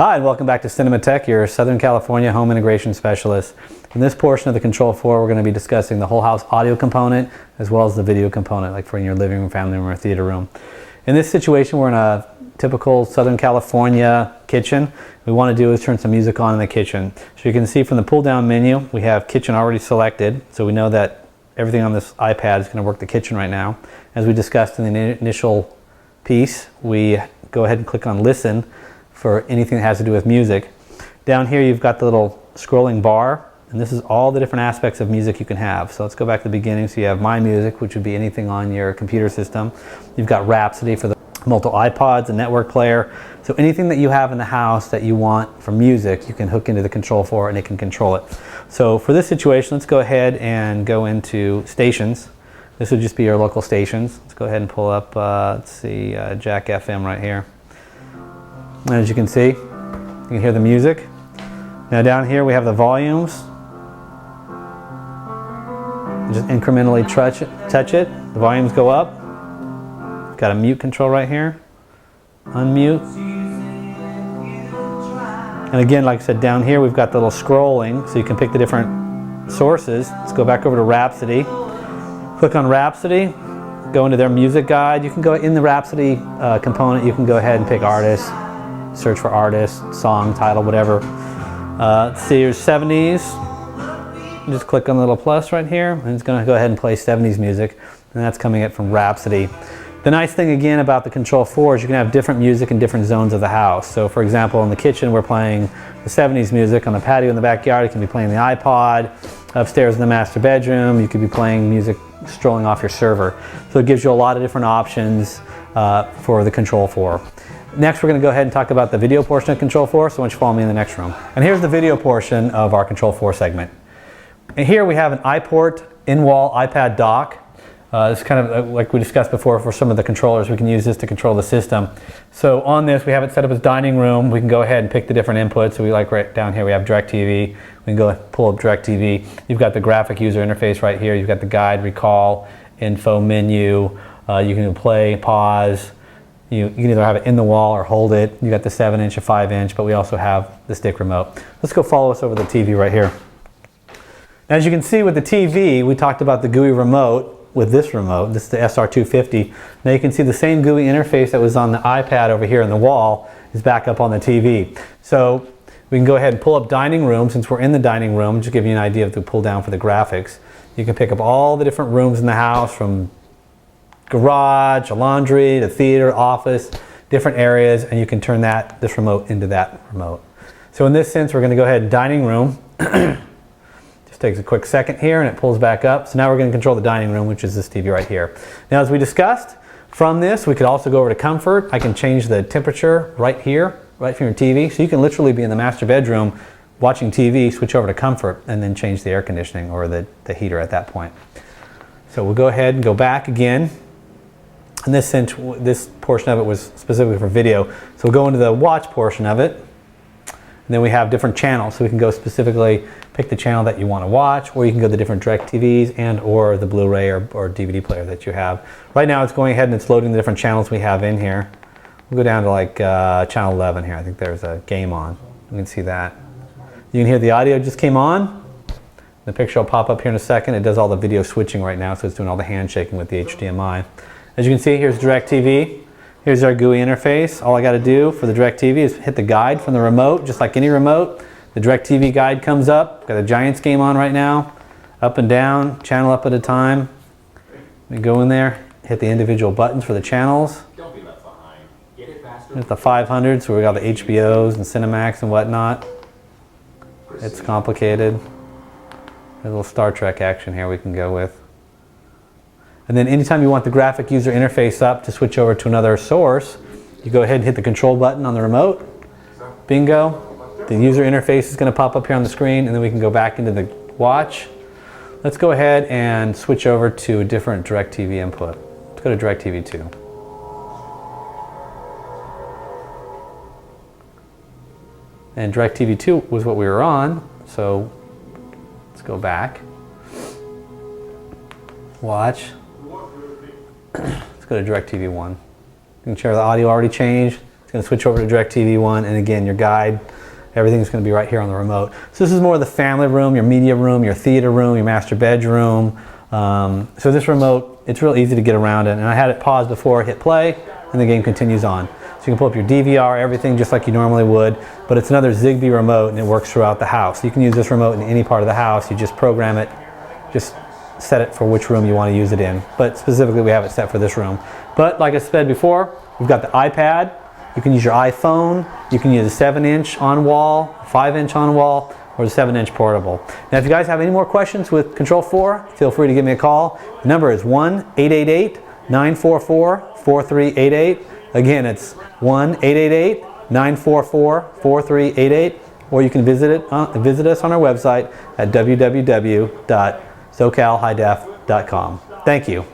Hi, and welcome back to Cinema Tech, your Southern California home integration specialist. In this portion of the Control4, we're going to be discussing the whole house audio component as well as the video component, like for in your living room, family room, or theater room. In this situation, we're in a typical Southern California kitchen. What we want to do is turn some music on in the kitchen. So you can see from the pull-down menu, we have kitchen already selected, so we know that everything on this iPad is going to work the kitchen right now. As we discussed in the initial piece, we go ahead and click on Listen for anything that has to do with music. Down here you've got the little scrolling bar, and this is all the different aspects of music you can have. So let's go back to the beginning. So you have My Music, which would be anything on your computer system. You've got Rhapsody for the multiple iPods, a network player. So anything that you have in the house that you want for music, you can hook into the Control4 and it can control it. So for this situation, let's go ahead and go into stations. This would just be your local stations. Let's go ahead and pull up, let's see, Jack FM right here. And as you can see, you can hear the music. Now down here we have the volumes. Just incrementally touch it. The volumes go up. Got a mute control right here. Unmute. And again, like I said, down here we've got the little scrolling, so you can pick the different sources. Let's go back over to Rhapsody. Click on Rhapsody. Go into their music guide. You can go in the Rhapsody component. You can go ahead and pick artists. Search for artist, song, title, whatever. Let's see, here's 70s. Just click on the little plus right here, and it's going to go ahead and play 70s music, and that's coming in from Rhapsody. The nice thing again about the Control4 is you can have different music in different zones of the house. So for example, in the kitchen we're playing the 70s music. On the patio in the backyard you can be playing the iPod. Upstairs in the master bedroom you could be playing music strolling off your server. So it gives you a lot of different options for the Control4. Next, we're going to go ahead and talk about the video portion of Control4, so why don't you follow me in the next room. And here's the video portion of our Control4 segment. And here we have an iPort in-wall iPad dock. It's kind of like we discussed before for some of the controllers. We can use this to control the system. So on this, we have it set up as dining room. We can go ahead and pick the different inputs. So we like right down here, we have DirecTV. We can go pull up DirecTV. You've got the graphic user interface right here. You've got the guide, recall, info, menu. You can play, pause. You can either have it in the wall or hold it. You got the 7-inch or 5-inch, but we also have the stick remote. Let's go follow us over the TV right here. As you can see with the TV, we talked about the GUI remote with this remote. This is the SR250. Now you can see the same GUI interface that was on the iPad over here on the wall is back up on the TV. So we can go ahead and pull up dining room. Since we're in the dining room, just to give you an idea of the pull down for the graphics. You can pick up all the different rooms in the house, from garage, a laundry, the theater, office, different areas, and you can turn this remote into that remote. So in this sense, we're going to go ahead and dining room. Just takes a quick second here and it pulls back up. So now we're going to control the dining room, which is this TV right here. Now as we discussed, from this we could also go over to comfort. I can change the temperature right here, right from your TV. So you can literally be in the master bedroom watching TV, switch over to comfort, and then change the air conditioning or the heater at that point. So we'll go ahead and go back again. In this sense, this portion of it was specifically for video. So we'll go into the watch portion of it. And then we have different channels. So we can go specifically pick the channel that you want to watch, or you can go to the different DirecTVs and or the Blu-ray or DVD player that you have. Right now it's going ahead and it's loading the different channels we have in here. We'll go down to like channel 11 here. I think there's a game on. You can see that. You can hear the audio just came on. The picture will pop up here in a second. It does all the video switching right now, so it's doing all the handshaking with the HDMI. As you can see, here's DirecTV. Here's our GUI interface. All I got to do for the DirecTV is hit the guide from the remote, just like any remote. The DirecTV guide comes up. Got a Giants game on right now. Up and down, channel up at a time. We go in there, hit the individual buttons for the channels. Don't be left behind. Get it faster. Hit the 500, so we got the HBOs and Cinemax and whatnot. It's complicated. There's a little Star Trek action here we can go with. And then anytime you want the graphic user interface up to switch over to another source, you go ahead and hit the control button on the remote. Bingo. The user interface is going to pop up here on the screen, and then we can go back into the watch. Let's go ahead and switch over to a different DirecTV input. Let's go to DirecTV 2. And DirecTV 2 was what we were on, so let's go back. Watch. Let's go to DirecTV 1. You can share the audio already changed. It's going to switch over to DirecTV 1, and again, your guide, everything's going to be right here on the remote. So this is more the family room, your media room, your theater room, your master bedroom. So this remote, it's real easy to get around in, and I had it paused before, hit play, and the game continues on. So you can pull up your DVR, everything just like you normally would, but it's another Zigbee remote and it works throughout the house. You can use this remote in any part of the house. You just program it, just set it for which room you want to use it in. But specifically we have it set for this room. But like I said before, we've got the iPad. You can use your iPhone. You can use a 7-inch on-wall, 5-inch on-wall, or the 7-inch portable. Now if you guys have any more questions with Control4, feel free to give me a call. The number is 1-888-944-4388. Again, it's 1-888-944-4388, or you can visit us on our website at www.socalhighdef.com. Thank you.